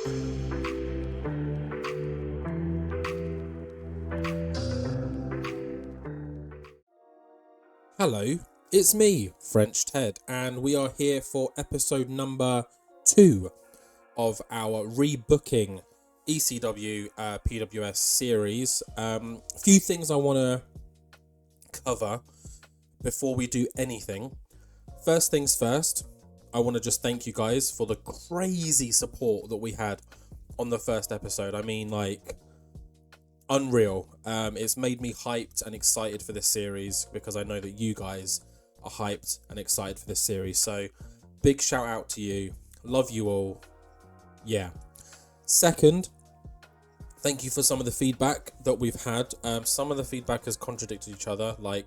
Hello, it's me, French Ted, and we are here for episode number 2 of our Rebooking ECW PWS series. A few things I want to cover before we do anything. First things first, I want to just thank you guys for the crazy support that we had on the first episode. I mean, like, unreal. It's made me hyped and excited for this series because I know that you guys are hyped and excited for this series. So big shout out to you. Love you all. Yeah. Second, thank you for some of the feedback that we've had. Some of the feedback has contradicted each other, like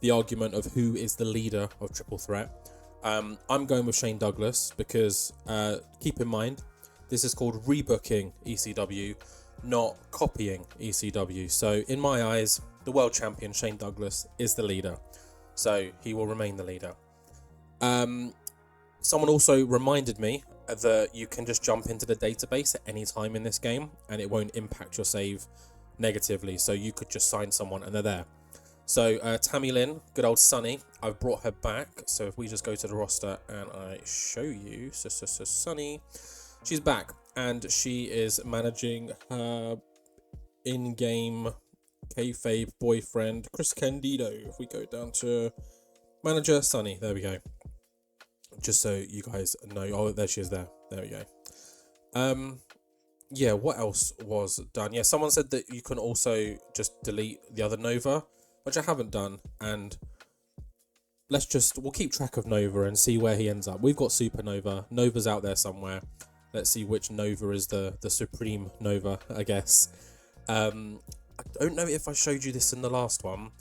the argument of who is the leader of Triple Threat. I'm going with Shane Douglas because keep in mind, this is called Rebooking ECW, not copying ECW. So in my eyes, the world champion Shane Douglas is the leader, so he will remain the leader. Someone also reminded me that you can just jump into the database at any time in this game and it won't impact your save negatively, so you could just sign someone and they're there. So Tammy Lynn, good old Sunny, I've brought her back. So if we just go to the roster and I show you, so Sunny, she's back. And she is managing her in-game kayfabe boyfriend, Chris Candido. If we go down to manager, Sunny, there we go. Just so you guys know. Oh, there she is there. There we go. Yeah, what else was done? Yeah, someone said that you can also just delete the other Nova, which I haven't done. And we'll keep track of Nova and see where he ends up. We've got Supernova. Nova's out there somewhere. Let's see which Nova is the supreme Nova, I guess. I don't know if I showed you this in the last one,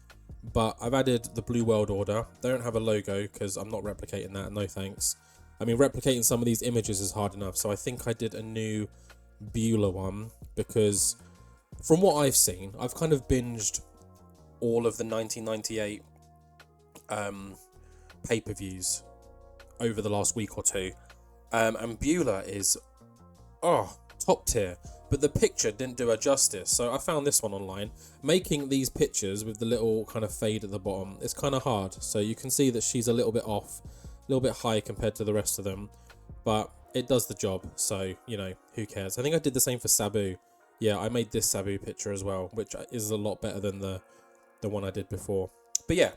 but I've added the Blue World Order. They don't have a logo because I'm not replicating that, no thanks. I mean, replicating some of these images is hard enough, so I think I did a new Beulah one because from what I've seen, I've kind of binged all of the 1998 pay-per-views over the last week or two. And Beulah is, top tier. But the picture didn't do her justice. So I found this one online. Making these pictures with the little kind of fade at the bottom, it's kind of hard. So you can see that she's a little bit off, a little bit high compared to the rest of them. But it does the job. So, you know, who cares? I think I did the same for Sabu. Yeah, I made this Sabu picture as well, which is a lot better than the one I did before. But yeah.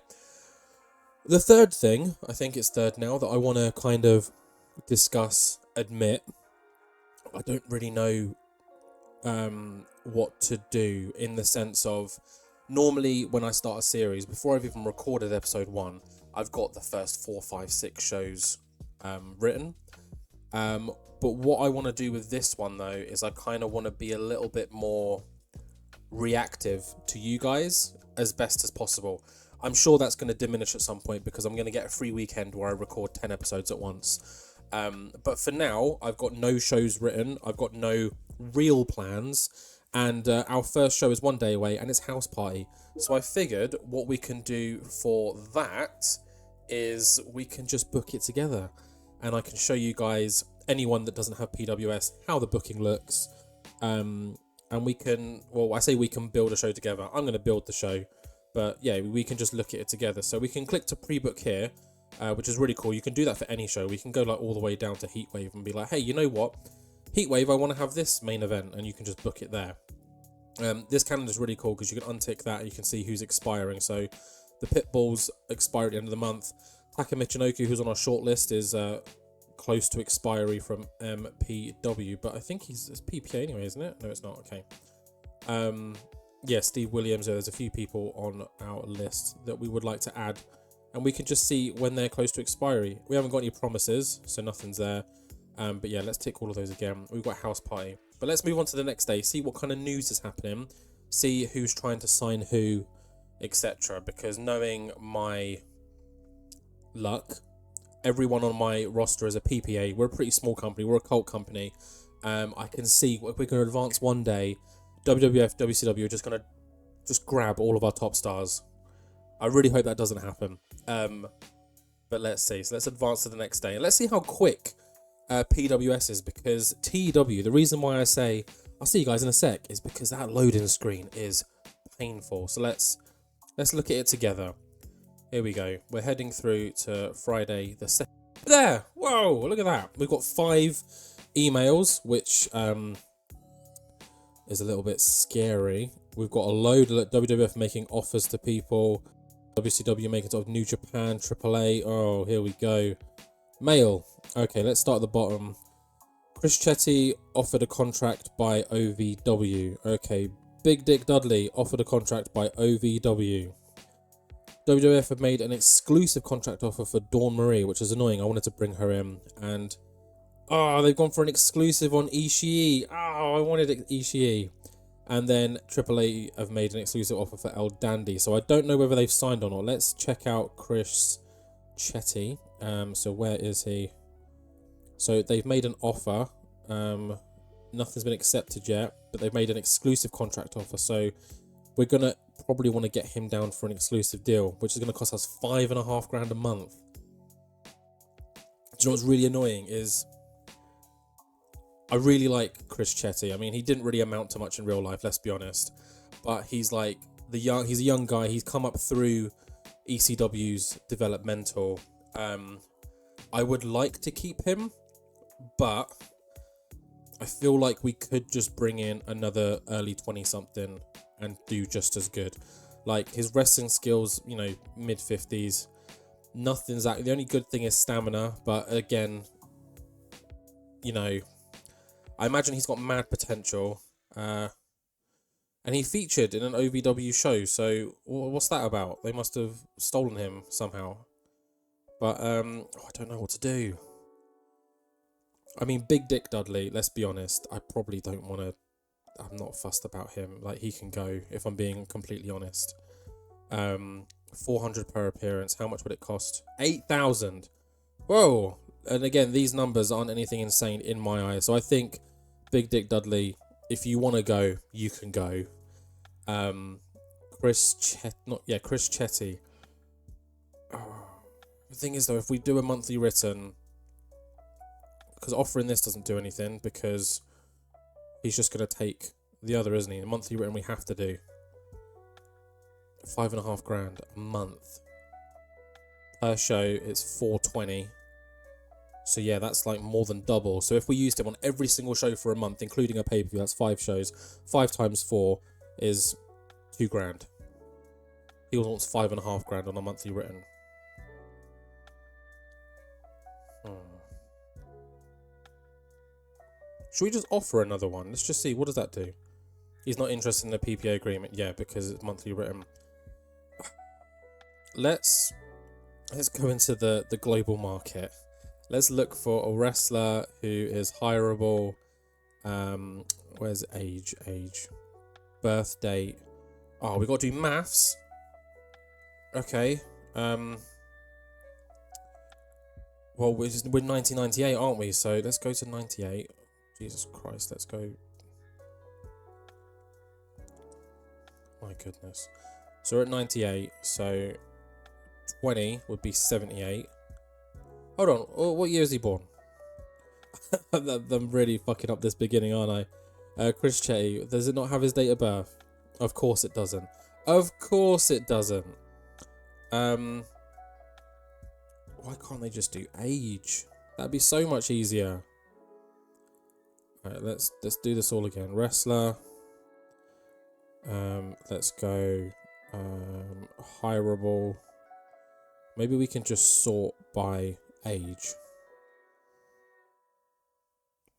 The third thing, I think it's third now, that I want to kind of admit, I don't really know what to do, in the sense of, normally when I start a series, before I've even recorded episode 1, I've got the first 4, 5, 6 shows written. But what I want to do with this one though is I kind of want to be a little bit more reactive to you guys as best as possible. I'm sure that's going to diminish at some point because I'm going to get a free weekend where I record 10 episodes at once. But for now, I've got no shows written. I've got no real plans. And our first show is one day away and it's House Party. So I figured what we can do for that is we can just book it together. And I can show you guys, anyone that doesn't have PWS, how the booking looks. And we can, I say we can build a show together. I'm going to build the show. But yeah, we can just look at it together. So we can click to pre-book here, which is really cool. You can do that for any show. We can go like all the way down to Heatwave and be like, hey, you know what? Heatwave, I want to have this main event, and you can just book it there. This calendar is really cool because you can untick that and you can see who's expiring. So the Pitbulls expire at the end of the month. Taka Michinoku, who's on our shortlist, is close to expiry from MPW, but I think it's PPA anyway, isn't it? No, it's not. Okay. Yeah, Steve Williams, there's a few people on our list that we would like to add, and we can just see when they're close to expiry. We haven't got any promises, so nothing's there. But yeah, let's tick all of those again. We've got House Party. But let's move on to the next day, see what kind of news is happening, see who's trying to sign who, etc. Because knowing my luck, everyone on my roster is a PPA. We're a pretty small company. We're a cult company. I can see if we can advance one day, WWF, WCW are just going to grab all of our top stars. I really hope that doesn't happen. But let's see. So let's advance to the next day. And let's see how quick PWSs, because TW, the reason why I say I'll see you guys in a sec is because that loading screen is painful. So let's look at it together. Here we go. We're heading through to Friday the 2nd. There! Whoa, look at that. We've got 5 emails, which is a little bit scary. We've got a load of WWF making offers to people. WCW making sort of New Japan, AAA. Oh, here we go. Mail. Okay, let's start at the bottom. Chris Chetty offered a contract by OVW. Okay, Big Dick Dudley offered a contract by OVW. WWF have made an exclusive contract offer for Dawn Marie, which is annoying. I wanted to bring her in, and they've gone for an exclusive on Ishii. I wanted Ishii. And then AAA have made an exclusive offer for El Dandy. So I don't know whether they've signed or not. Let's check out Chris Chetty. So where is he? So they've made an offer. Nothing's been accepted yet, but they've made an exclusive contract offer. So we're going to probably want to get him down for an exclusive deal, which is going to cost us $5,500 a month. Do you know what's really annoying is I really like Chris Chetty. I mean, he didn't really amount to much in real life, let's be honest. But he's like he's a young guy. He's come up through ECW's developmental. I would like to keep him, but I feel like we could just bring in another early 20-something and do just as good. Like, his wrestling skills, you know, mid-50s. Nothing's that. The only good thing is stamina, but again, you know, I imagine he's got mad potential. And he featured in an OVW show, so what's that about? They must have stolen him somehow. But I don't know what to do. I mean, Big Dick Dudley, let's be honest, I probably don't want to. I'm not fussed about him. Like, he can go, if I'm being completely honest. 400 per appearance. How much would it cost? 8,000. Whoa. And again, these numbers aren't anything insane in my eyes. So I think Big Dick Dudley, if you want to go, you can go. Chris Chetty. The thing is, though, if we do a monthly written, because offering this doesn't do anything, because he's just going to take the other, isn't he? The monthly written we have to do. $5,500 a month. Per show, it's $420. So yeah, that's like more than double. So if we used him on every single show for a month, including a pay-per-view, that's 5 shows. 5 times 4 is $2,000. He wants $5,500 on a monthly written. Should we just offer another one? Let's just see. What does that do? He's not interested in the PPA agreement. Yeah, because it's monthly written. Let's go into the global market. Let's look for a wrestler who is hireable. Where's age? Birth date. Oh, we got to do maths. Okay. Well, we're 1998, aren't we? So let's go to 98. Jesus Christ, let's go. My goodness. So we're at 98, so 20 would be 78. Hold on, what year is he born? I'm really fucking up this beginning, aren't I? Chris Chetty, does it not have his date of birth? Of course it doesn't. Of course it doesn't. Why can't they just do age? That'd be so much easier. Alright, let's do this all again. Wrestler. Let's go. Hireable. Maybe we can just sort by age.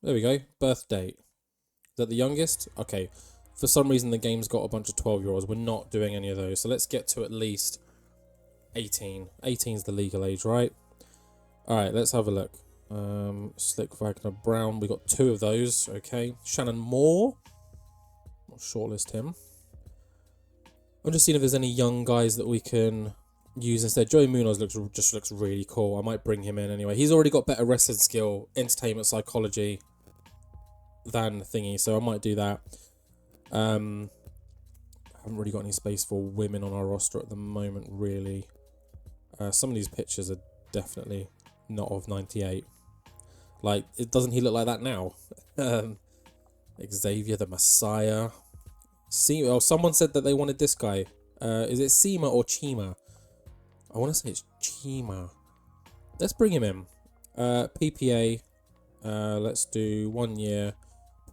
There we go. Birth date. Is that the youngest? Okay. For some reason the game's got a bunch of 12-year-olds. We're not doing any of those. So let's get to at least 18. 18 is the legal age, right? Alright, let's have a look. Slick Wagner Brown. We got 2 of those. Okay. Shannon Moore. I'll shortlist him. I'm just seeing if there's any young guys that we can use instead. Joey Munoz looks really cool. I might bring him in anyway. He's already got better wrestling skill, entertainment psychology than Thingy, so I might do that. I haven't really got any space for women on our roster at the moment, really. Some of these pictures are definitely not of 98. Like, doesn't he look like that now? Xavier the Messiah. Oh, someone said that they wanted this guy. Is it Seema or Chima? I want to say it's Chima. Let's bring him in. PPA. Let's do 1 year.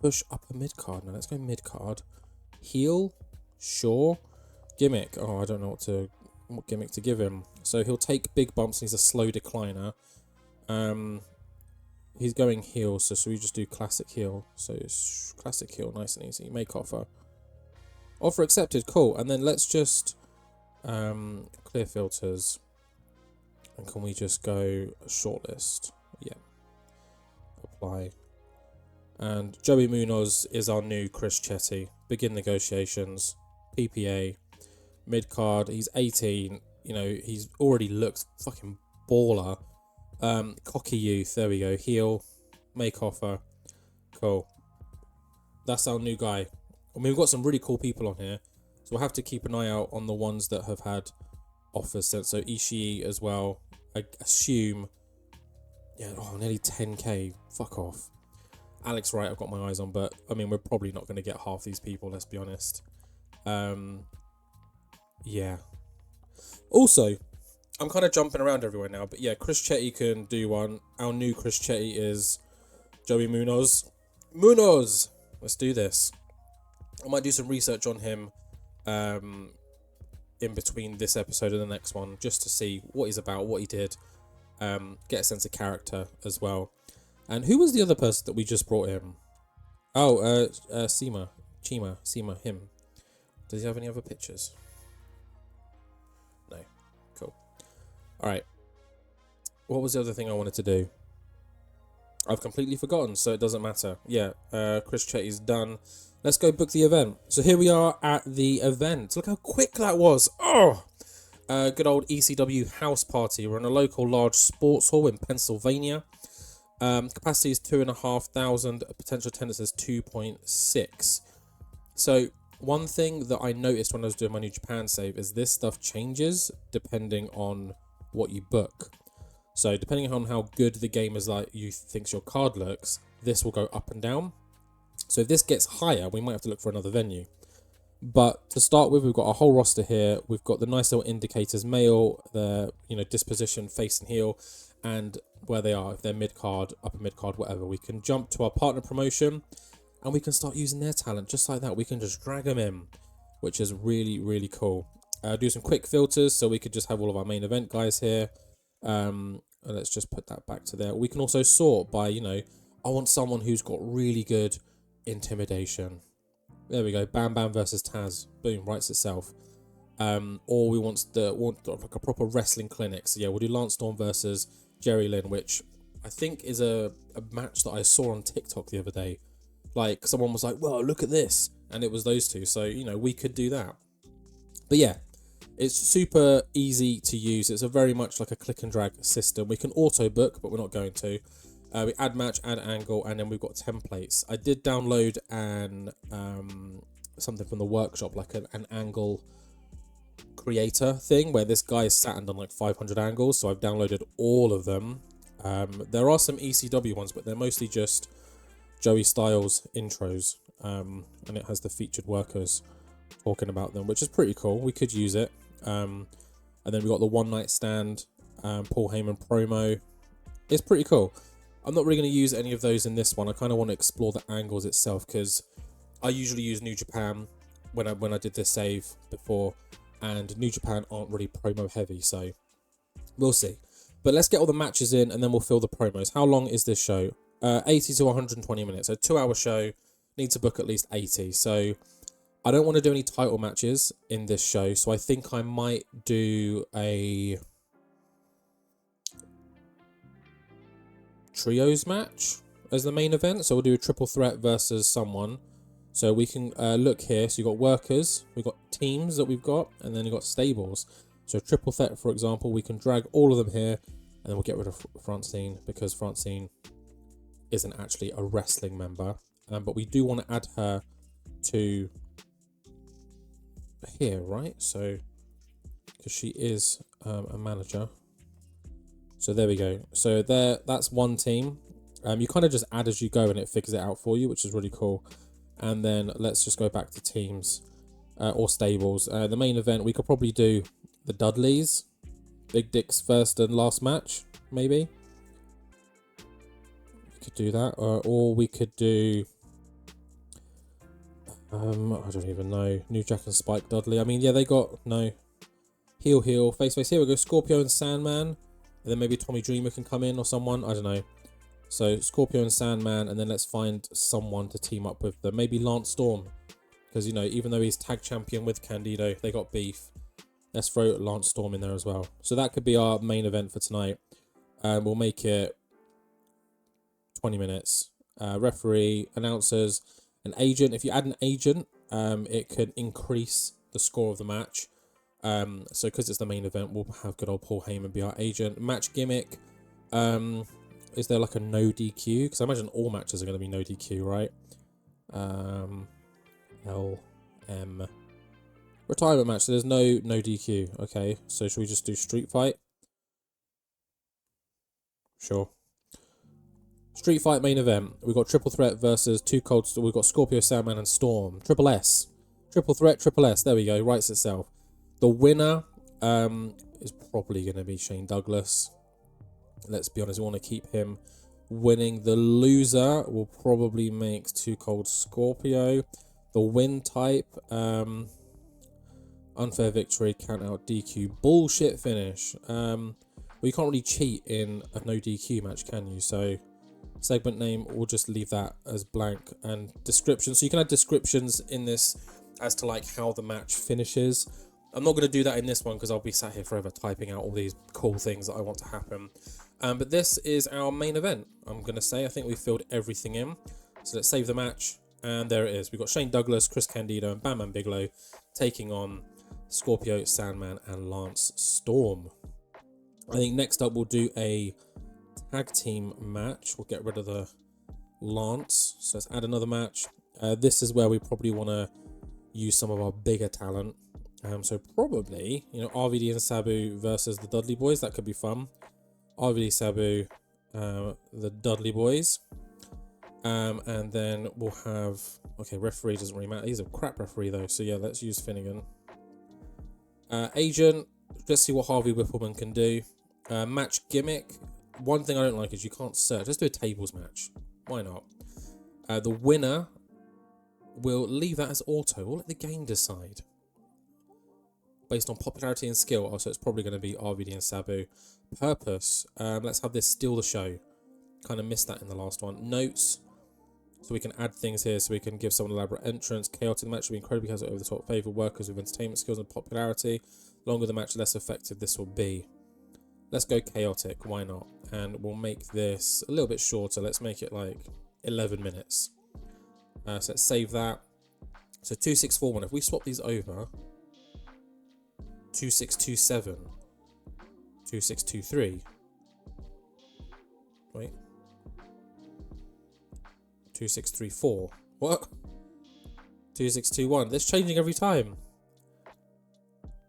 Push upper mid card. Now let's go mid card. Heal. Sure. Gimmick. Oh, I don't know what gimmick to give him. So he'll take big bumps and he's a slow decliner. He's going heal, so should we just do classic heal? So it's classic heal, nice and easy. Make offer. Offer accepted, cool. And then let's just clear filters. And can we just go shortlist? Yeah. Apply. And Joey Munoz is our new Chris Chetty. Begin negotiations. PPA. Mid card. He's 18. You know, he's already looks fucking baller. Cocky youth. There we go. Heal. Make offer. Cool. That's our new guy. I mean, we've got some really cool people on here. So we'll have to keep an eye out on the ones that have had offers sent. So Ishii as well. I assume. Yeah, nearly 10k. Fuck off. Alex Wright I've got my eyes on, but I mean, we're probably not going to get half these people, let's be honest. Yeah. Also, I'm kind of jumping around everywhere now, but yeah, Chris Chetty can do one. Our new Chris Chetty is Joey Munoz. Munoz! Let's do this. I might do some research on him in between this episode and the next one, just to see what he's about, what he did, get a sense of character as well. And who was the other person that we just brought in? Oh, Chima, him. Does he have any other pictures? No. Cool. Alright. What was the other thing I wanted to do? I've completely forgotten, so it doesn't matter. Yeah, Chris Chetty's done. Let's go book the event. So here we are at the event. Look how quick that was. Oh! Good old ECW House Party. We're in a local large sports hall in Pennsylvania. Capacity is 2,500. Potential attendance is 2.6. So one thing that I noticed when I was doing my New Japan save is this stuff changes depending on what you book. So depending on how good the game is, like you thinks your card looks, this will go up and down. So if this gets higher, we might have to look for another venue. But to start with, we've got a whole roster here. We've got the nice little indicators, male, the disposition, face and heel, and where they are, if they're mid card, upper mid card, whatever. We can jump to our partner promotion, and we can start using their talent just like that. We can just drag them in, which is really, really cool. Do some quick filters, so we could just have all of our main event guys here. And let's just put that back to there. We can also sort by, I want someone who's got really good intimidation. There we go. Bam Bam versus Taz. Boom, writes itself. Or we want like a proper wrestling clinic. So yeah, we'll do Lance Storm versus Jerry Lynn, which I think is a match that I saw on TikTok the other day. Like someone was like, "Well, look at this," and it was those two. So we could do that. But yeah, it's super easy to use. It's a very much like a click and drag system. We can auto book, but we're not going to. We add match, add angle, and then we've got templates. I did download something from the workshop, like an angle creator thing, where this guy is sat and done like 500 angles. So I've downloaded all of them. There are some ECW ones, but they're mostly just Joey Styles intros, and it has the featured workers talking about them, which is pretty cool. We could use it. And then we got the one night stand, Paul Heyman promo. It's pretty cool. I'm not really going to use any of those in this one. I kind of want to explore the angles itself, because I usually use New Japan when I did this save before, and New Japan aren't really promo heavy, so we'll see. But let's get all the matches in, and then we'll fill the promos. How long is this show? 80 to 120 minutes. So 2-hour show. Need to book at least 80. So I don't want to do any title matches in this show, so I think I might do a trios match as the main event. So we'll do a triple threat versus someone. So we can look here. So you've got workers, we've got teams that we've got, and then you've got stables. So triple threat, for example, we can drag all of them here, and then we'll get rid of Francine, because Francine isn't actually a wrestling member. But we do want to add her to here, right? So because she is a manager. So there we go. So that's one team. You kind of just add as you go and it figures it out for you, which is really cool. And then let's just go back to teams or stables. The main event, we could probably do the Dudleys, Big Dick's first and last match, maybe. We could do that, or we could do I don't even know, New Jack and Spike Dudley. I mean, yeah, they got heel, face. Here we go, Scorpio and Sandman, and then maybe Tommy Dreamer can come in or someone. I don't know. So Scorpio and Sandman, and then let's find someone to team up with them. Maybe Lance Storm, because you know, even though he's tag champion with Candido, they got beef. Let's throw Lance Storm in there as well. So that could be our main event for tonight. We'll make it 20 minutes. Referee, announcers, an agent. If you add an agent, it could increase the score of the match. So because it's the main event, we'll have good old Paul Heyman be our agent. Match gimmick. Is there like a no DQ? Because I imagine all matches are going to be no DQ, right? LM. Retirement match. So there's no DQ. Okay. So should we just do street fight? Sure. Street fight main event. We've got triple threat versus two cold. We've got Scorpio, Sandman, and Storm. Triple S. Triple threat, triple S. There we go. Writes itself. The winner is probably going to be Shane Douglas. Let's be honest, we want to keep him winning. The loser will probably make Too Cold Scorpio. The win type, unfair victory, count out, DQ, bullshit finish. Well, you can't really cheat in a no DQ match, can you? So segment name, we'll just leave that as blank, and description. So you can add descriptions in this as to like how the match finishes. I'm not going to do that in this one because I'll be sat here forever typing out all these cool things that I want to happen. But this is our main event, I'm going to say. I think we filled everything in. So let's save the match. And there it is. We've got Shane Douglas, Chris Candido, and Bam Bam Bigelow taking on Scorpio, Sandman, and Lance Storm. I think next up we'll do a tag team match. We'll get rid of the Lance. So let's add another match. This is where we probably want to use some of our bigger talent. So probably, you know, RVD and Sabu versus the Dudley Boys. That could be fun. RVD, Sabu, the Dudley Boys. And then we'll have... Okay, referee doesn't really matter. He's a crap referee, though. So, yeah, let's use Finnegan. Agent. Let's see what Harvey Whippleman can do. Match gimmick. One thing I don't like is you can't search. Let's do a tables match. Why not? The winner, we'll leave that as auto. We'll let the game decide. Based on popularity and skill. Oh, so it's probably going to be RVD and Sabu. Purpose. Let's have this steal the show. Kind of missed that in the last one. Notes. So we can add things here so we can give someone an elaborate entrance. Chaotic match will be incredibly chaotic over the top. Favourite workers with entertainment skills and popularity. Longer the match, less effective this will be. Let's go chaotic. Why not? And we'll make this a little bit shorter. Let's make it like 11 minutes. So let's save that. So 2641. If we swap these over... 2627, 2623. Wait. 2634. What? 2621. That's changing every time.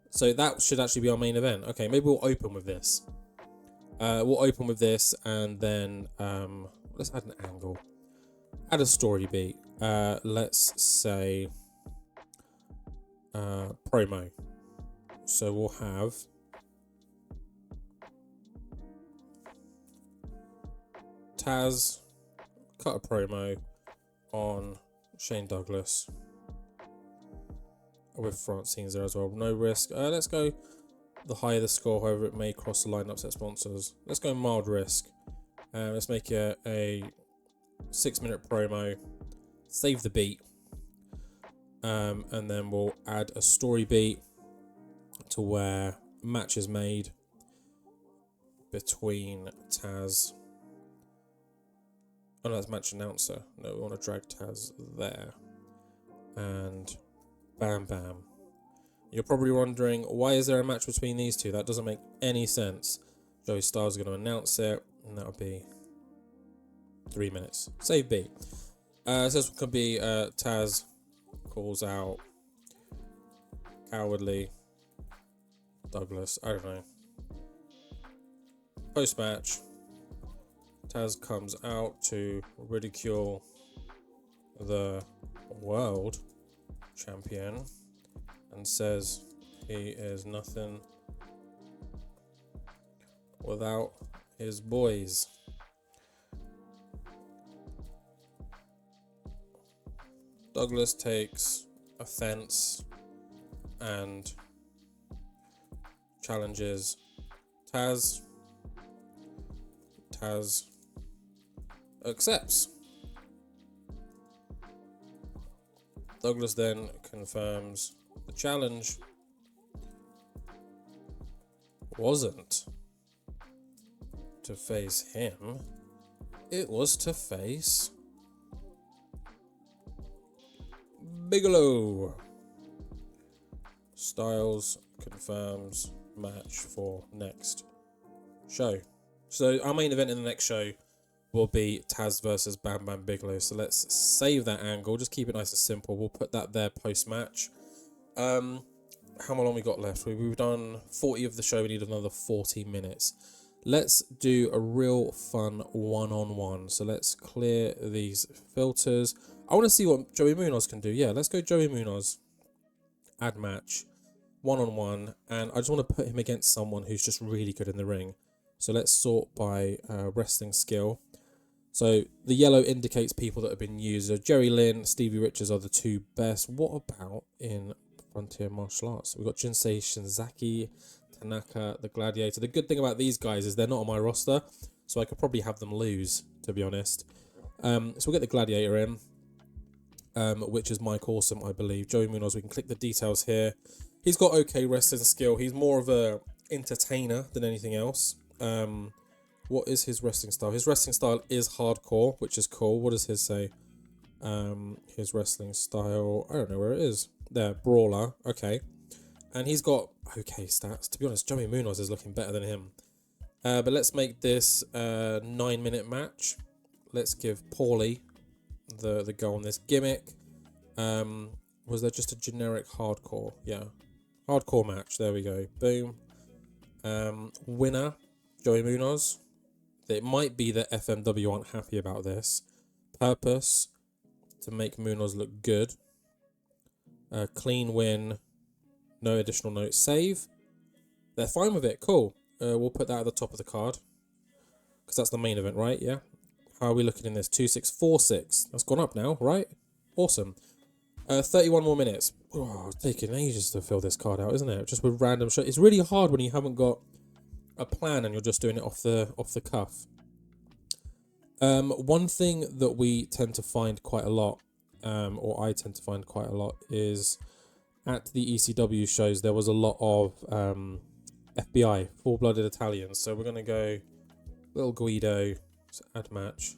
So that should actually be our main event. Okay, maybe we'll open with this. We'll open with this and then let's add an angle. Add a story beat. Let's say promo. So we'll have Taz cut a promo on Shane Douglas with Francine's there as well. No risk. Let's go the higher the score, however it may cross the line upset sponsors. Let's go mild risk. Let's make it a 6-minute promo. Save the beat. And then we'll add a story beat to where a match is made between Taz. Oh no, that's match announcer. No, we want to drag Taz there. And Bam Bam. You're probably wondering, why is there a match between these two? That doesn't make any sense. Joey Styles is going to announce it, and that'll be 3 minutes. Save beat. So this could be Taz calls out Cowardly Douglas, I don't know. Post-match, Taz comes out to ridicule the world champion and says he is nothing without his boys. Douglas takes offense and challenges Taz. Taz accepts. Douglas then confirms the challenge wasn't to face him, it was to face Bigelow. Styles confirms match for next show. So our main event in the next show will be Taz versus Bam Bam Bigelow. So let's save that angle. Just keep it nice and simple. We'll put that there post-match. How long we got left? We've done 40 of the show. We need another 40 minutes. Let's do a real fun one-on-one. So let's clear these filters. I want to see what Joey Munoz can do. Yeah, let's go Joey Munoz. Add match. One-on-one. And I just want to put him against someone who's just really good in the ring. So let's sort by wrestling skill. So the yellow indicates people that have been used. So Jerry Lynn, Stevie Richards are the two best. What about in Frontier Martial Arts? We've got Jinsei Shinzaki, Tanaka, the Gladiator. The good thing about these guys is they're not on my roster, so I could probably have them lose, to be honest. So we'll get the Gladiator in, which is Mike Awesome, I believe. Joey Munoz, we can click the details here. He's got okay wrestling skill. He's more of a entertainer than anything else. What is his wrestling style? His wrestling style is hardcore, which is cool. What does his say? His wrestling style, I don't know where it is. There, brawler. Okay. And he's got okay stats. To be honest, Joey Munoz is looking better than him. But let's make this a 9-minute match. Let's give Paulie the go on this gimmick. Was there just a generic hardcore? Yeah. Hardcore match. There we go. Boom. Winner, Joey Munoz. It might be that FMW aren't happy about this. Purpose, to make Munoz look good. Clean win. No additional notes. Save. They're fine with it. Cool. We'll put that at the top of the card. Because that's the main event, right? Yeah. How are we looking in this? 2646. That's gone up now, right? Awesome. 31 more minutes. Oh, it's taking ages to fill this card out, isn't it? Just with random shit. It's really hard when you haven't got a plan and you're just doing it off the cuff. One thing that we tend to find quite a lot, or I tend to find quite a lot, is at the ECW shows there was a lot of FBI, full-blooded Italians. So we're gonna go little Guido, add match,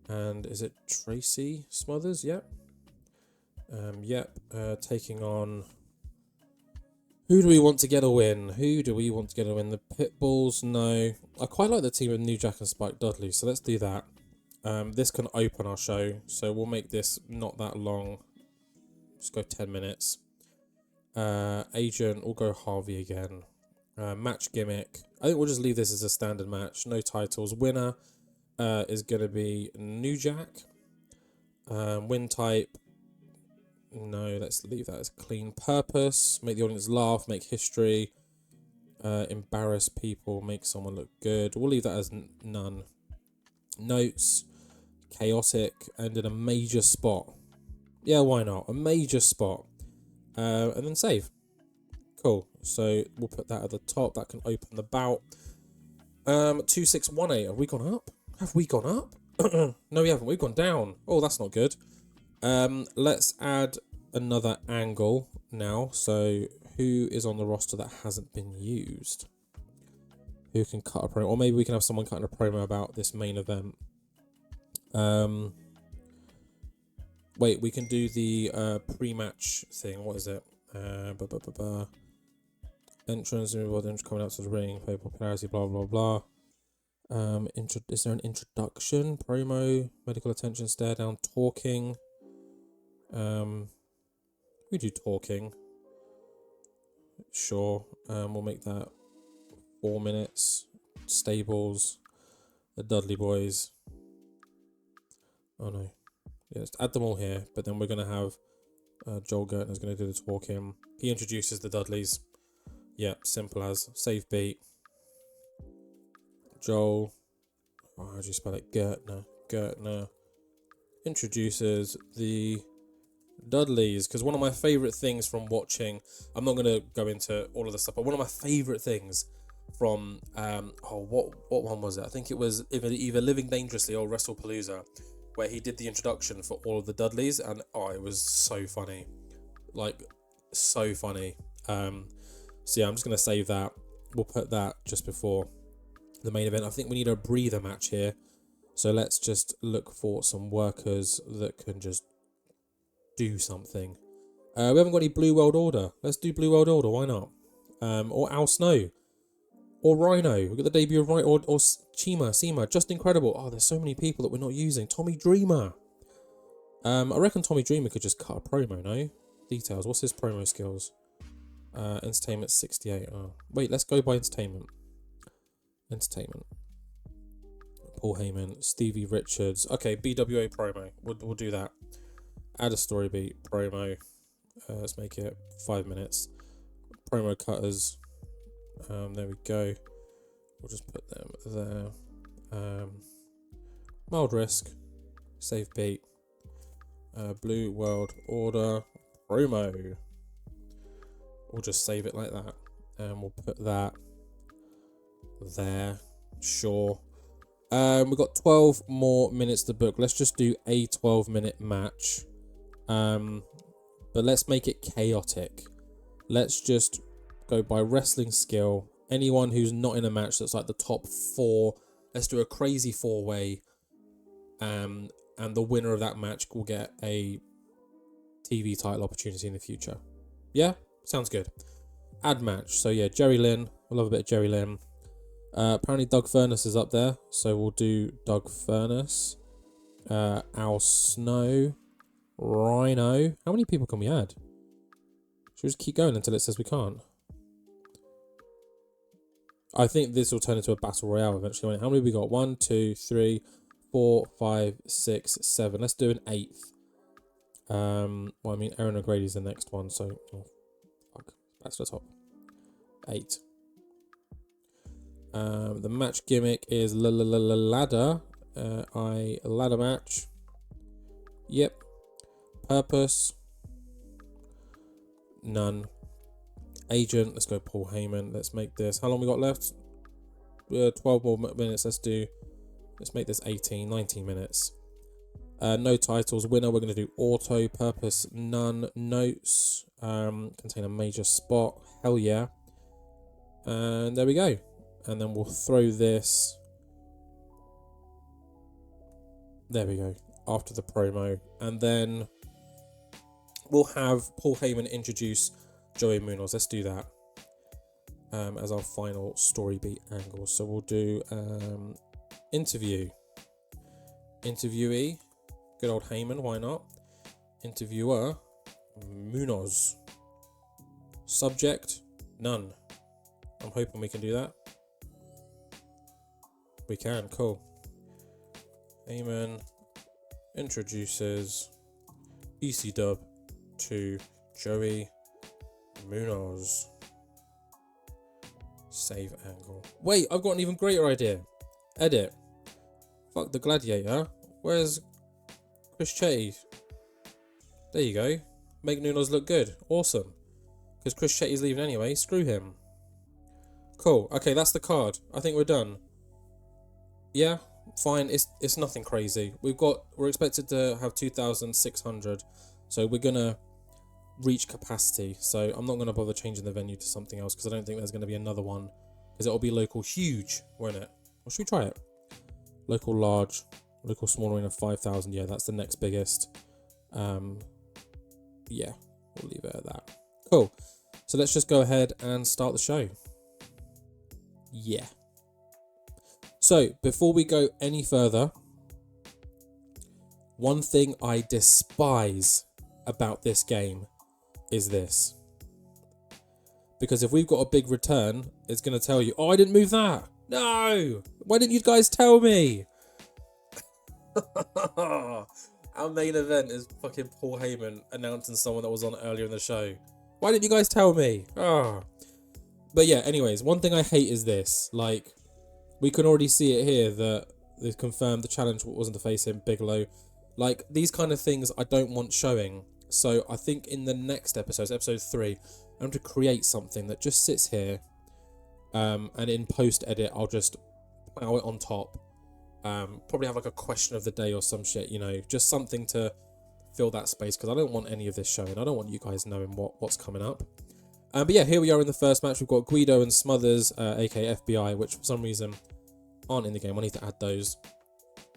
and is it Tracy Smothers? Yep. Taking on. Who do we want to get a win? The Pitbulls? No. I quite like the team of New Jack and Spike Dudley, so let's do that. This can open our show, so we'll make this not that long. Just go 10 minutes. Agent, we'll go Harvey again. Match gimmick. I think we'll just leave this as a standard match. No titles. Winner is going to be New Jack. Win type. No, let's leave that as clean. Purpose, make the audience laugh, make history, embarrass people, make someone look good. We'll leave that as none. Notes, chaotic, and in a major spot. Yeah, why not? A major spot. And then save. Cool. So we'll put that at the top. That can open the bout. 2618. Have we gone up? No, we haven't. We've gone down. Oh, that's not good. Let's add another angle now. So who is on the roster that hasn't been used? Who can cut a promo? Or maybe we can have someone cutting a promo about this main event. Wait, we can do the pre-match thing. What is it? Entrance, entrance coming out to the ring, play popularity, blah blah blah. Is there an introduction, promo, medical attention, stare down, talking? We do talking. Sure. We'll make that 4 minutes. Stables. the Dudley Boys. Oh no. Yeah, let's add them all here. But then we're going to have Joel Gertner's going to do the talking. He introduces the Dudleys. Yeah, simple as. Save beat. Joel. Oh, how do you spell it? Gertner. Gertner introduces the Dudleys. Because one of my favourite things from watching... I'm not going to go into all of the stuff. But one of my favourite things from... what one was it? I think it was either Living Dangerously or WrestlePalooza, where he did the introduction for all of the Dudleys, and it was so funny. Like, so funny. So yeah, I'm just going to save that. We'll put that just before the main event. I think we need a breather match here. So let's just look for some workers that can just do something. We haven't got any Blue World Order. Let's do Blue World Order, why not? Or Al Snow. Or Rhino. We've got the debut of Rhino. Or Seema. Just incredible. Oh, there's so many people that we're not using. Tommy Dreamer. I reckon Tommy Dreamer could just cut a promo, no? Details. What's his promo skills? Entertainment 68. Oh. Wait, let's go by entertainment. Entertainment. Paul Heyman. Stevie Richards. Okay, BWA promo. We'll do that. Add a story beat. Promo. Let's make it 5 minutes. Promo cutters. There we go. We'll just put them there. Mild risk. Save beat. Blue World Order promo. We'll just save it like that. And we'll put that there. Sure. We've got 12 more minutes to book. Let's just do a 12-minute match. But let's make it chaotic. Let's just go by wrestling skill. Anyone who's not in a match that's like the top 4. Let's do a crazy 4-way. And the winner of that match will get a TV title opportunity in the future. Yeah? Sounds good. Add match. So yeah, Jerry Lynn. I love a bit of Jerry Lynn. Apparently Doug Furness is up there. So we'll do Doug Furness. Al Snow. Rhino. How many people can we add? Should we just keep going until it says we can't? I think this will turn into a battle royale eventually. How many have we got? 1, 2, 3, 4, 5, 6, 7. Let's do an 8th. Well, I mean, Aaron O'Grady's the next one, so fuck. Back to the top. 8. The match gimmick is ladder. Ladder match. Yep. Purpose. None. Agent. Let's go Paul Heyman. Let's make this. How long we got left? 12 more minutes. Let's make this 18, 19 minutes. No titles. Winner, we're going to do auto. Purpose, none. Notes. Contain a major spot. Hell yeah. And there we go. And then we'll throw this. There we go. After the promo. And then we'll have Paul Heyman introduce Joey Munoz. Let's do that. As our final story beat angle. So we'll do interview. Interviewee. Good old Heyman, why not? Interviewer. Munoz. Subject. None. I'm hoping we can do that. We can, cool. Heyman introduces ECW to Joey Munoz. Save angle. Wait, I've got an even greater idea. Edit. Fuck the gladiator. Where's Chris Chetty? There you go. Make Nunes look good. Awesome. Because Chris Chetty's leaving anyway. Screw him. Cool. Okay, that's the card. I think we're done. Yeah, fine. It's nothing crazy. We're expected to have 2,600. So we're gonna reach capacity. So I'm not gonna bother changing the venue to something else because I don't think there's gonna be another one. Because it'll be local huge, won't it? Or should we try it? Local large, local small arena 5,000. Yeah, that's the next biggest. Yeah, we'll leave it at that. Cool. So let's just go ahead and start the show. Yeah. So before we go any further, one thing I despise about this game is this. Because if we've got a big return, it's going to tell you, oh, I didn't move that. No! Why didn't you guys tell me? Our main event is fucking Paul Heyman announcing someone that was on earlier in the show. Why didn't you guys tell me? But yeah, anyways, one thing I hate is this. Like, we can already see it here that they've confirmed the challenge wasn't to face him, Bigelow. Like, these kind of things I don't want showing. So I think in the next episode, episode 3, I'm going to create something that just sits here. And in post-edit, I'll just plow it on top. Probably have like a question of the day or some shit, you know, just something to fill that space, because I don't want any of this showing. I don't want you guys knowing what's coming up. But yeah, here we are in the first match. We've got Guido and Smothers, aka FBI, which for some reason aren't in the game. I need to add those,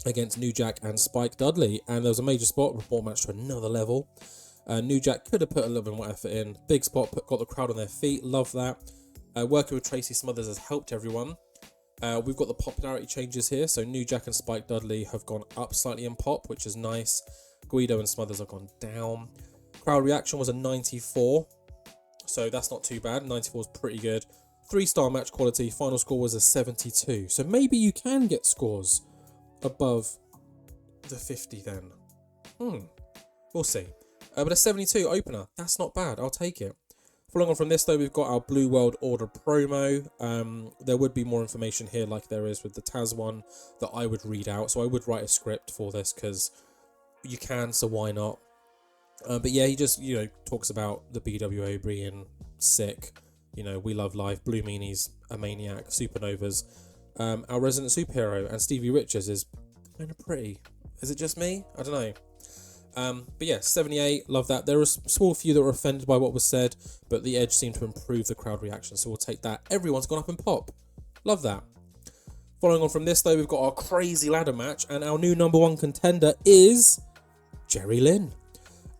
against New Jack and Spike Dudley. And there was a major spot, report match to another level. New Jack could have put a little bit more effort in. Big spot, got the crowd on their feet. Love that. Working with Tracy Smothers has helped everyone. We've got the popularity changes here. So New Jack and Spike Dudley have gone up slightly in pop, which is nice. Guido and Smothers have gone down. Crowd reaction was a 94. So that's not too bad. 94 is pretty good. 3-star match quality. Final score was a 72. So maybe you can get scores above the 50 then. We'll see. But a 72 opener. That's not bad. I'll take it. Following on from this, though, we've got our Blue World Order promo. There would be more information here like there is with the Taz one that I would read out. So I would write a script for this because you can, so why not? But yeah, he just, you know, talks about the BWO being sick. You know, we love life. Blue Meanies, a maniac, supernovas. Our resident superhero and Stevie Richards is kind of pretty. Is it just me? I don't know. But yeah, 78, love that. There were a small few that were offended by what was said, but the Edge seemed to improve the crowd reaction, so we'll take that. Everyone's gone up in pop. Love that. Following on from this, though, we've got our crazy ladder match, and our new number 1 contender is Jerry Lynn.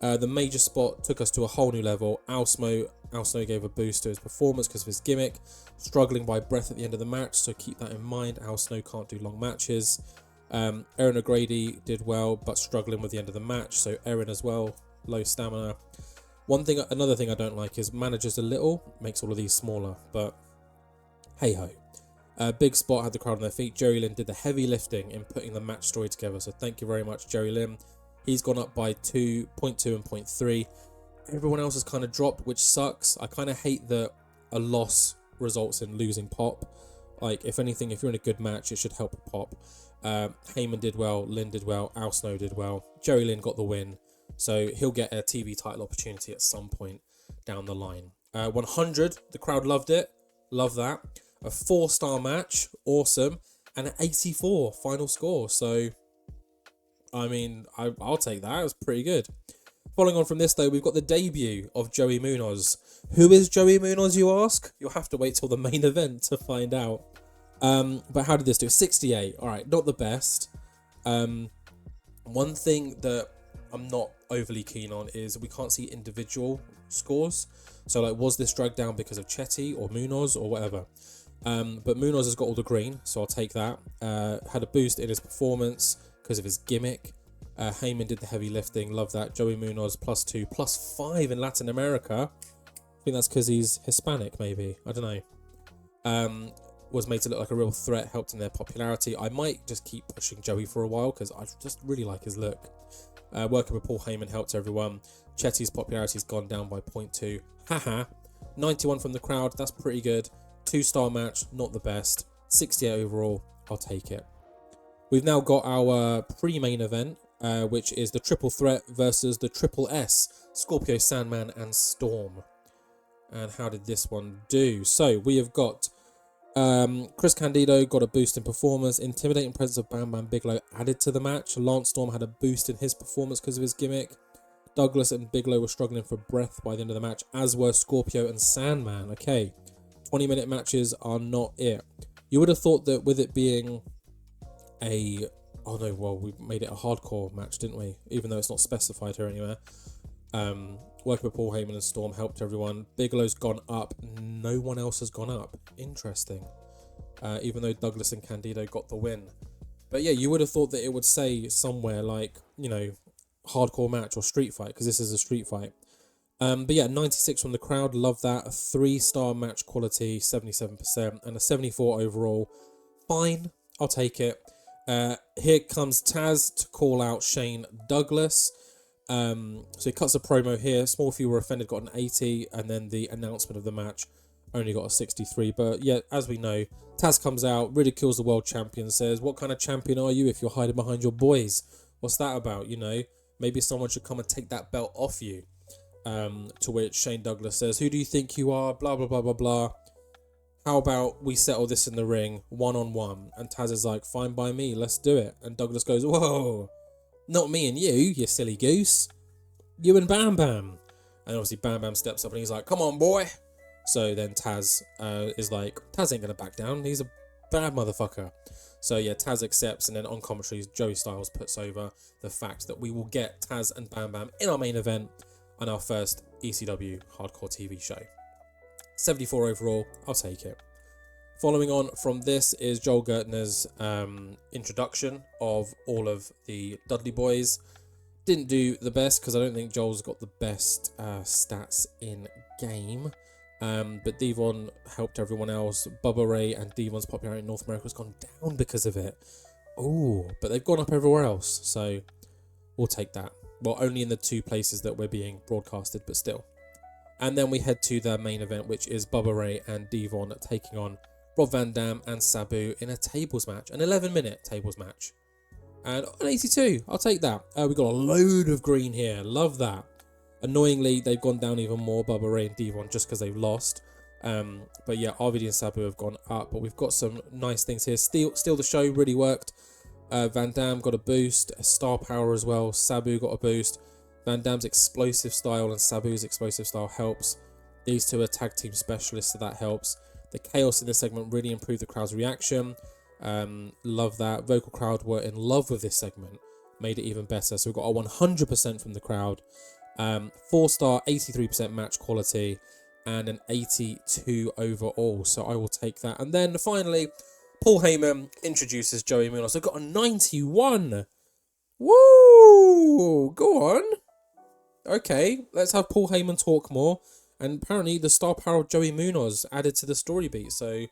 The major spot took us to a whole new level. Al Snow gave a boost to his performance because of his gimmick. Struggling by breath at the end of the match, so keep that in mind. Al Snow can't do long matches. Aaron O'Grady did well, but struggling with the end of the match. So Aaron as well, low stamina. Another thing I don't like is managers a little, makes all of these smaller, but hey ho. Big spot, had the crowd on their feet. Jerry Lynn did the heavy lifting in putting the match story together. So thank you very much, Jerry Lynn. He's gone up by 2.2 and 0.3. Everyone else has kind of dropped, which sucks. I kind of hate that a loss results in losing pop. Like, if anything, if you're in a good match, it should help a pop. Heyman did well, Lynn did well, Al Snow did well. Jerry Lynn got the win, so he'll get a TV title opportunity at some point down the line. 100, the crowd loved it. Love that. A 4-star match, awesome. And an 84 final score. So, I mean, I'll take that. It was pretty good. Following on from this, though, we've got the debut of Joey Munoz. Who is Joey Munoz, you ask? You'll have to wait till the main event to find out. But how did this do? 68. All right, not the best. One thing that I'm not overly keen on is we can't see individual scores. So, like, was this dragged down because of Chetty or Munoz or whatever? But Munoz has got all the green, so I'll take that. Had a boost in his performance because of his gimmick. Heyman did the heavy lifting. Love that. Joey Munoz +2, +5 in Latin America. I think that's because he's Hispanic, maybe. I don't know. Was made to look like a real threat. Helped in their popularity. I might just keep pushing Joey for a while because I just really like his look. Working with Paul Heyman helped everyone. Chetty's popularity's gone down by 0.2. Haha. 91 from the crowd. That's pretty good. 2-star match. Not the best. 68 overall. I'll take it. We've now got our pre-main event, which is the Triple Threat versus the Triple S, Scorpio, Sandman, and Storm. And how did this one do? So we have got Chris Candido got a boost in performance. Intimidating presence of Bam Bam Bigelow added to the match. Lance Storm had a boost in his performance because of his gimmick. Douglas and Bigelow were struggling for breath by the end of the match, as were Scorpio and Sandman. Okay, 20-minute matches are not it. You would have thought that with it being we made it a hardcore match, didn't we? Even though it's not specified here anywhere. Working with Paul Heyman and Storm helped everyone. Bigelow's gone up. No one else has gone up. Interesting. Even though Douglas and Candido got the win. But yeah, you would have thought that it would say somewhere like, you know, hardcore match or street fight, because this is a street fight. But yeah, 96 from the crowd. Love that. A 3-star match quality, 77%, and a 74 overall. fine. I'll take it. Here comes Taz to call out Shane Douglas. So he cuts a promo here. Small few were offended, got an 80, and then the announcement of the match only got a 63. But yeah, as we know, Taz comes out, ridicules the world champion, says, "What kind of champion are you if you're hiding behind your boys? What's that about? You know, maybe someone should come and take that belt off you." To which Shane Douglas says, "Who do you think you are? Blah, blah, blah, blah, blah. How about we settle this in the ring, one-on-one?" And Taz is like, "Fine by me, let's do it." And Douglas goes, "Whoa, not me and you silly goose. You and Bam Bam." And obviously Bam Bam steps up and he's like, "Come on, boy." So then Taz is like, Taz ain't going to back down. He's a bad motherfucker. So yeah, Taz accepts, and then on commentary, Joey Styles puts over the fact that we will get Taz and Bam Bam in our main event on our first ECW Hardcore TV show. 74 overall, I'll take it. Following on from this is Joel Gertner's introduction of all of the Dudley Boys. Didn't do the best because I don't think Joel's got the best stats in game. But Devon helped everyone else. Bubba Ray and Devon's popularity in North America has gone down because of it. Oh, but they've gone up everywhere else, so we'll take that. Well, only in the 2 places that we're being broadcasted, but still. And then we head to the main event, which is Bubba Ray and Devon taking on Rob Van Dam and Sabu in a tables match, an 11-minute tables match. And an 82, I'll take that. We got a load of green here, love that. Annoyingly, they've gone down even more, Bubba Ray and Devon, just because they've lost. But yeah, RVD and Sabu have gone up, but we've got some nice things here. Steal the Show really worked. Van Dam got a boost, a star power as well. Sabu got a boost. Van Dam's explosive style and Sabu's explosive style helps. These two are tag team specialists, so that helps. The chaos in this segment really improved the crowd's reaction. Love that. Vocal crowd were in love with this segment. Made it even better. So we've got a 100% from the crowd. 4-star, 83% match quality, and an 82 overall. So I will take that. And then finally, Paul Heyman introduces Joey Munoz. I've got a 91. Woo! Go on. Okay, let's have Paul Heyman talk more. And apparently the star power of Joey Munoz added to the story beat. So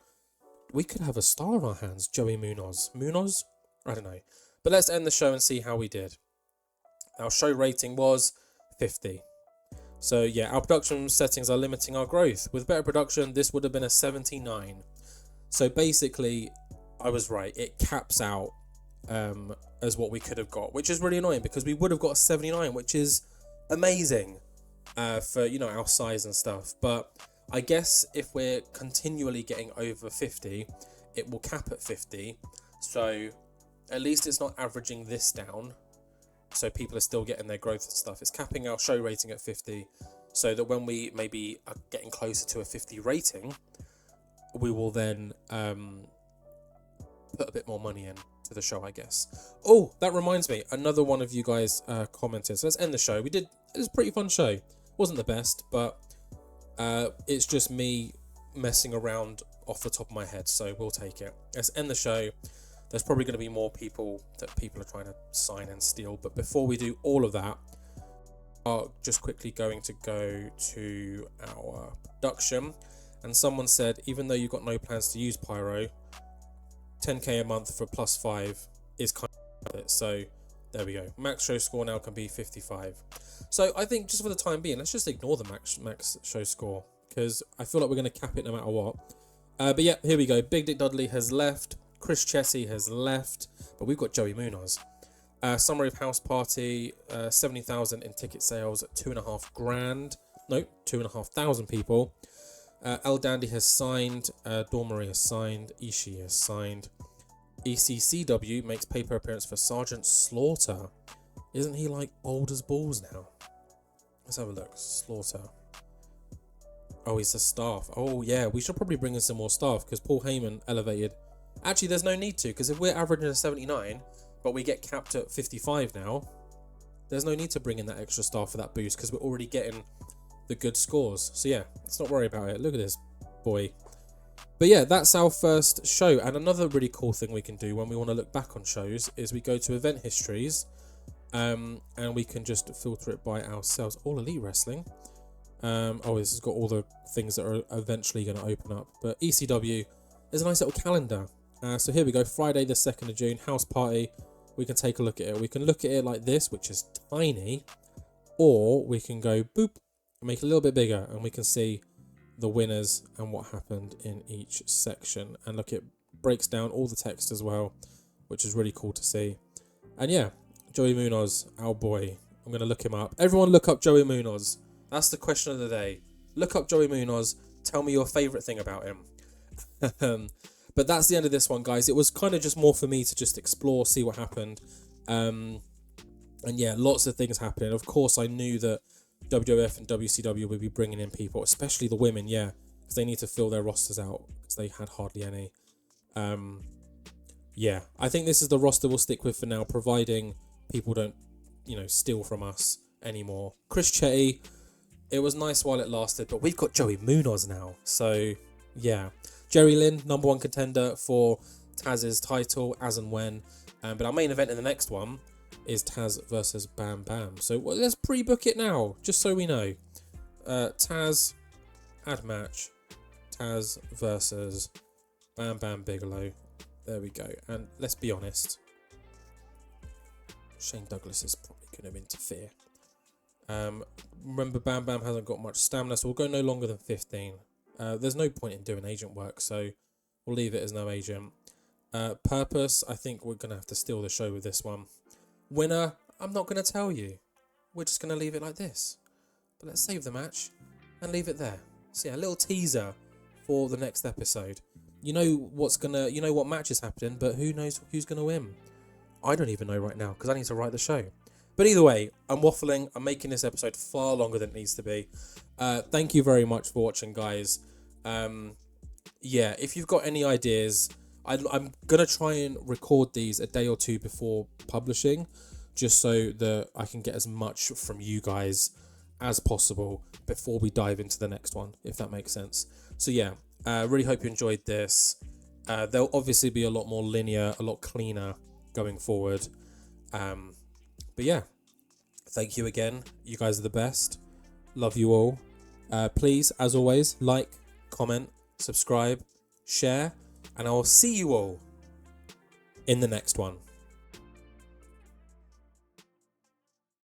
we could have a star on our hands, Joey Munoz. Munoz? I don't know. But let's end the show and see how we did. Our show rating was 50. So yeah, our production settings are limiting our growth. With better production, this would have been a 79. So basically, I was right. It caps out as what we could have got, which is really annoying because we would have got a 79, which is amazing for, you know, our size and stuff. But I guess if we're continually getting over 50, it will cap at 50. So at least it's not averaging this down. So people are still getting their growth and stuff. It's capping our show rating at 50 so that when we maybe are getting closer to a 50 rating, we will then put a bit more money in to the show, I guess. Oh, that reminds me. Another one of you guys commented. So let's end the show. It was a pretty fun show. Wasn't the best, but it's just me messing around off the top of my head. So we'll take it. Let's end the show. There's probably going to be more people that people are trying to sign and steal. But before we do all of that, I'm just quickly going to go to our production. And someone said, even though you've got no plans to use Pyro, 10k a month for +5 is kind of it. So there we go. Max show score now can be 55. So I think just for the time being, let's just ignore the max show score because I feel like we're going to cap it no matter what. But yeah, here we go. Big Dick Dudley has left. Chris Chessie has left, but we've got Joey Munoz. Summary of House Party, 70,000 in ticket sales, 2.5 grand. No, 2,500 people. El Dandy has signed, Dawn Marie has signed, Ishii has signed. ECCW makes paper appearance for Sergeant Slaughter. Isn't he like old as balls now? Let's have a look. Slaughter. Oh, he's the staff. Oh yeah, we should probably bring in some more staff because Paul Heyman elevated. Actually, there's no need to because if we're averaging a 79, but we get capped at 55 now, there's no need to bring in that extra staff for that boost because we're already getting the good scores. So yeah, let's not worry about it. Look at this boy. But yeah, that's our first show. And another really cool thing we can do when we want to look back on shows is we go to event histories and we can just filter it by ourselves. All Elite Wrestling. Oh, this has got all the things that are eventually going to open up. But ECW is a nice little calendar. So here we go, Friday the 2nd of June, House Party. We can take a look at it. We can look at it like this, which is tiny, or we can go boop and make it a little bit bigger, and we can see the winners and what happened in each section. And look, it breaks down all the text as well, which is really cool to see. And yeah, Joey Munoz, our boy. I'm going to look him up. Everyone look up Joey Munoz. That's the question of the day. Look up Joey Munoz. Tell me your favourite thing about him. But that's the end of this one, guys. It was kind of just more for me to just explore, see what happened. And yeah, lots of things happening. Of course, I knew that WWF and WCW would be bringing in people, especially the women, yeah, because they need to fill their rosters out because they had hardly any. Yeah, I think this is the roster we'll stick with for now, providing people don't, steal from us anymore. Chris Chetty, it was nice while it lasted, but we've got Joey Munoz now. So, yeah. Jerry Lynn, number 1 contender for Taz's title, as and when. But our main event in the next one is Taz versus Bam Bam. So let's pre-book it now, just so we know. Taz, add match. Taz versus Bam Bam Bigelow. There we go. And let's be honest, Shane Douglas is probably going to interfere. Remember, Bam Bam hasn't got much stamina, so we'll go no longer than 15. There's no point in doing agent work, so we'll leave it as no agent. Purpose, I think we're going to have to steal the show with this one. Winner, I'm not going to tell you. We're just going to leave it like this. But let's save the match and leave it there. So yeah, a little teaser for the next episode. You know what match is happening, but who knows who's going to win? I don't even know right now because I need to write the show. But either way, I'm waffling. I'm making this episode far longer than it needs to be. Thank you very much for watching, guys. Yeah, if you've got any ideas, I'm going to try and record these a day or two before publishing, just so that I can get as much from you guys as possible before we dive into the next one, if that makes sense. So yeah, really hope you enjoyed this. There'll obviously be a lot more linear, a lot cleaner going forward. But yeah, thank you again. You guys are the best. Love you all. Please, as always, like, comment, subscribe, share, and I will see you all in the next one.